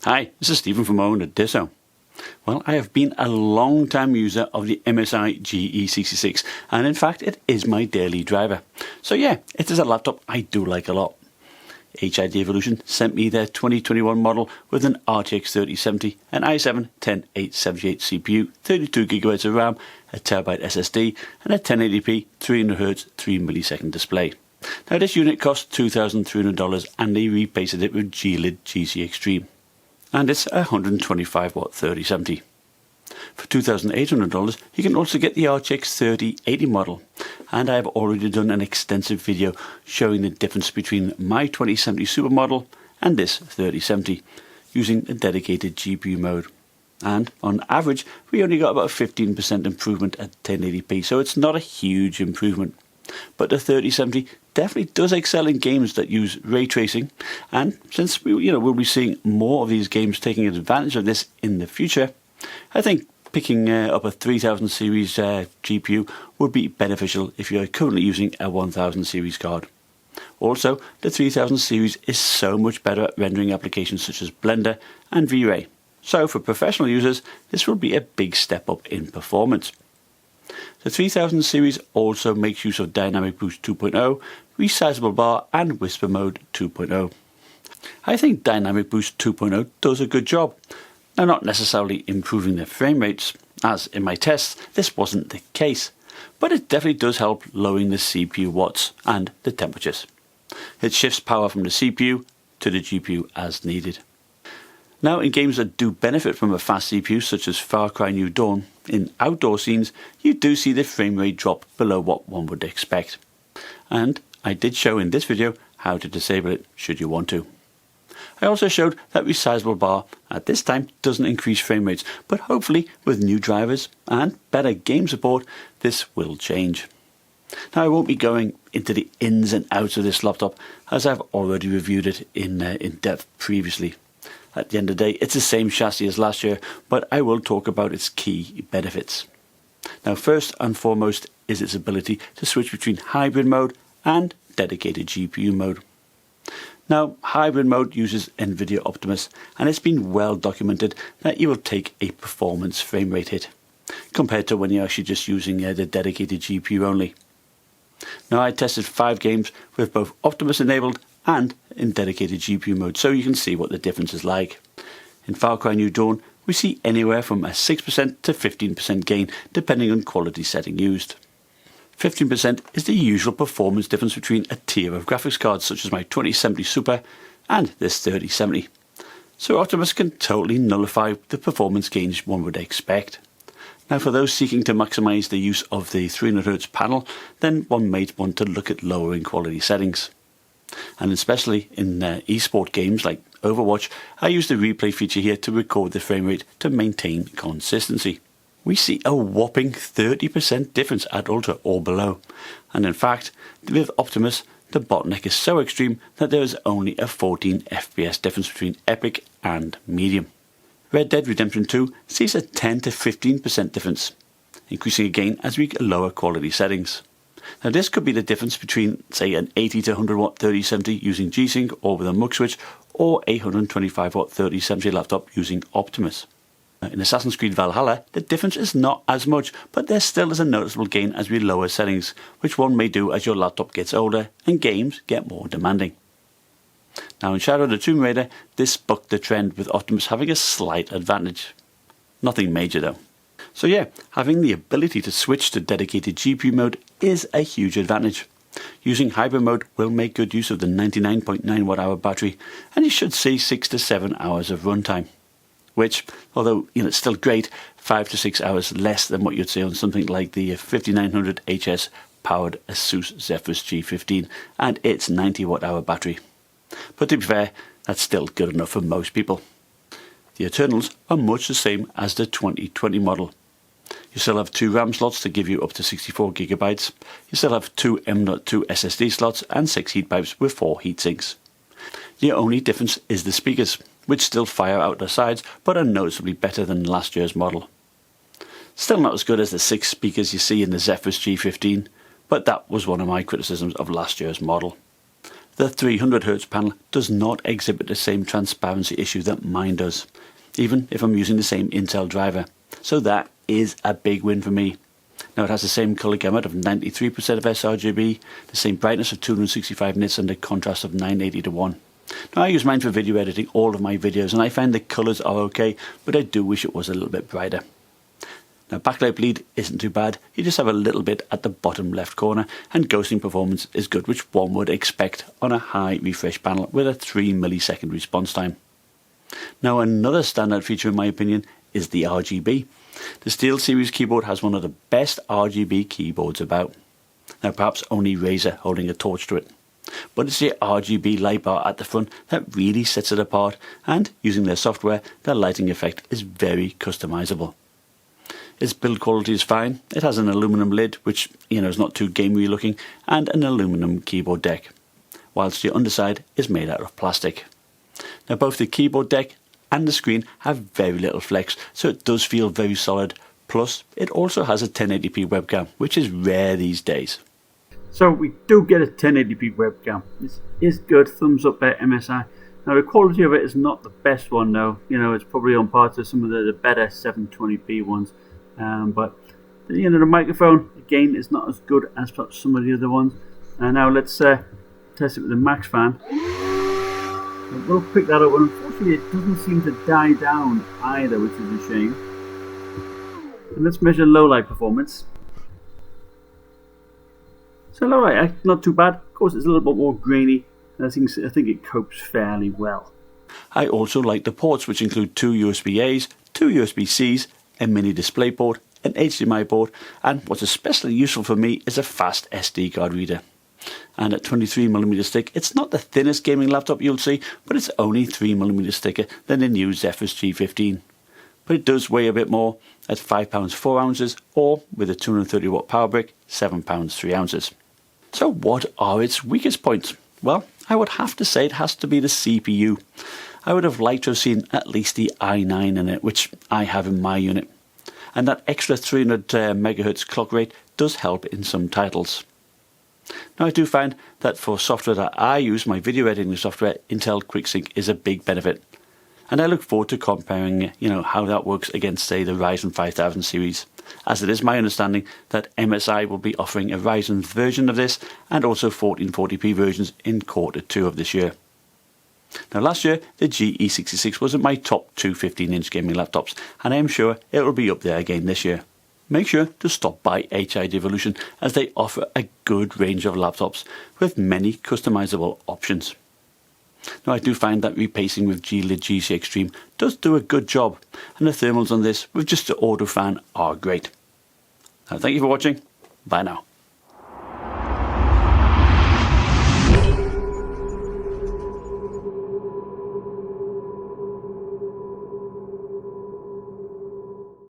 Hi, this is Stephen from OWNorDisown. Well, I have been a long time user of the MSI GE66 and in fact it is my daily driver. So yeah, it is a laptop I do like a lot. Hidevolution sent me their 2021 model with an RTX 3070, an i7-10878 CPU, 32GB of RAM, a TB SSD and a 1080p 300Hz 3ms display. Now this unit cost $2,300 and they repasted it with G-Lid GC Extreme. And it's a 125W 3070. For $2,800 you can also get the RTX 3080 model, and I have already done an extensive video showing the difference between my 2070 Super model and this 3070 using a dedicated GPU mode. And on average we only got about 15% improvement at 1080p, so it's not a huge improvement. But the 3070 definitely does excel in games that use ray tracing, and since we'll be seeing more of these games taking advantage of this in the future, I think picking up a 3000 series GPU would be beneficial if you are currently using a 1000 series card. Also, the 3000 series is so much better at rendering applications such as Blender and VRAY, so for professional users this will be a big step up in performance. The 3000 series also makes use of Dynamic Boost 2.0, Resizable Bar and Whisper Mode 2.0. I think Dynamic Boost 2.0 does a good job. Now, not necessarily improving the frame rates, as in my tests this wasn't the case, but it definitely does help lowering the CPU watts and the temperatures. It shifts power from the CPU to the GPU as needed. Now, in games that do benefit from a fast CPU such as Far Cry New Dawn, in outdoor scenes you do see the frame rate drop below what one would expect. And I did show in this video how to disable it should you want to. I also showed that Resizable Bar at this time doesn't increase frame rates, but hopefully with new drivers and better game support this will change. Now, I won't be going into the ins and outs of this laptop as I've already reviewed it in depth previously. At the end of the day, it's the same chassis as last year, but I will talk about its key benefits. Now, first and foremost is its ability to switch between hybrid mode and dedicated GPU mode. Now, hybrid mode uses NVIDIA Optimus, and it's been well documented that you will take a performance frame rate hit compared to when you're actually just using the dedicated GPU only. Now, I tested 5 games with both Optimus enabled and in dedicated GPU mode, so you can see what the difference is like. In Far Cry New Dawn we see anywhere from a 6% to 15% gain depending on quality setting used. 15% is the usual performance difference between a tier of graphics cards such as my 2070 Super and this 3070. So Optimus can totally nullify the performance gains one would expect. Now, for those seeking to maximise the use of the 300Hz panel, then one may want to look at lowering quality settings. And especially in esport games like Overwatch, I use the replay feature here to record the frame rate to maintain consistency. We see a whopping 30% difference at Ultra or below, and in fact with Optimus the bottleneck is so extreme that there is only a 14 FPS difference between Epic and Medium. Red Dead Redemption 2 sees a 10 to 15% difference, increasing again as we get lower quality settings. Now, this could be the difference between, say, an 80 to 100W 3070 using G-Sync or with a mux switch, or a 125W 3070 laptop using Optimus. In Assassin's Creed Valhalla, the difference is not as much, but there still is a noticeable gain as we lower settings, which one may do as your laptop gets older and games get more demanding. Now, in Shadow of the Tomb Raider, this bucked the trend with Optimus having a slight advantage. Nothing major though. So yeah, having the ability to switch to dedicated GPU mode is a huge advantage. Using hybrid mode will make good use of the 99.9Wh battery, and you should see 6 to 7 hours of runtime, which, although it's still great, 5 to 6 hours less than what you'd see on something like the 5900 HS powered Asus Zephyrus G15 and its 90Wh battery. But to be fair, that's still good enough for most people. The internals are much the same as the 2020 model. You still have 2 RAM slots to give you up to 64GB. You still have 2 M.2 SSD slots and 6 heat pipes with 4 heatsinks. The only difference is the speakers, which still fire out the sides but are noticeably better than last year's model. Still not as good as the 6 speakers you see in the Zephyrus G15, but that was one of my criticisms of last year's model. The 300Hz panel does not exhibit the same transparency issue that mine does, even if I'm using the same Intel driver. So that is a big win for me. Now it has the same colour gamut of 93% of sRGB, the same brightness of 265 nits and a contrast of 980:1. Now I use mine for video editing all of my videos and I find the colours are okay, but I do wish it was a little bit brighter. Now backlight bleed isn't too bad, you just have a little bit at the bottom left corner, and ghosting performance is good, which one would expect on a high refresh panel with a 3 millisecond response time. Now another standout feature in my opinion is the RGB. The SteelSeries keyboard has one of the best RGB keyboards about. Now perhaps only Razer holding a torch to it. But it's the RGB light bar at the front that really sets it apart, and using their software, the lighting effect is very customizable. Its build quality is fine. It has an aluminum lid, which is not too gamery looking, and an aluminum keyboard deck, whilst the underside is made out of plastic. Now both the keyboard deck and the screen have very little flex, so it does feel very solid. Plus, it also has a 1080p webcam, which is rare these days. So we do get a 1080p webcam. This is good. Thumbs up there, MSI. Now the quality of it is not the best one though. It's probably on par to some of the better 720p ones. But the microphone again is not as good as some of the other ones. Now let's test it with the max fan. We'll pick that up, and unfortunately it doesn't seem to die down either, which is a shame. And let's measure low light performance. So low light, not too bad. Of course it's a little bit more grainy, and I think it copes fairly well. I also like the ports, which include 2 USB-A's, 2 USB-C's, a mini display port, an HDMI port, and what's especially useful for me is a fast SD card reader. And at 23mm thick, it's not the thinnest gaming laptop you'll see, but it's only 3mm thicker than the new Zephyrus G15. But it does weigh a bit more, at 5 pounds 4 ounces, or with a 230 watt power brick, 7 pounds 3 ounces. So what are its weakest points? Well, I would have to say it has to be the CPU. I would have liked to have seen at least the i9 in it, which I have in my unit. And that extra 300 MHz clock rate does help in some titles. Now I do find that for software that I use, my video editing software, Intel QuickSync is a big benefit. And I look forward to comparing, how that works against, say, the Ryzen 5000 series, as it is my understanding that MSI will be offering a Ryzen version of this and also 1440p versions in Q2 of this year. Now last year, the GE66 was in my top 2 15-inch gaming laptops, and I am sure it will be up there again this year. Make sure to stop by Hidevolution, as they offer a good range of laptops with many customizable options. Now I do find that repacing with G-Lid GC Extreme does do a good job, and the thermals on this with just the auto fan are great. Now thank you for watching. Bye now.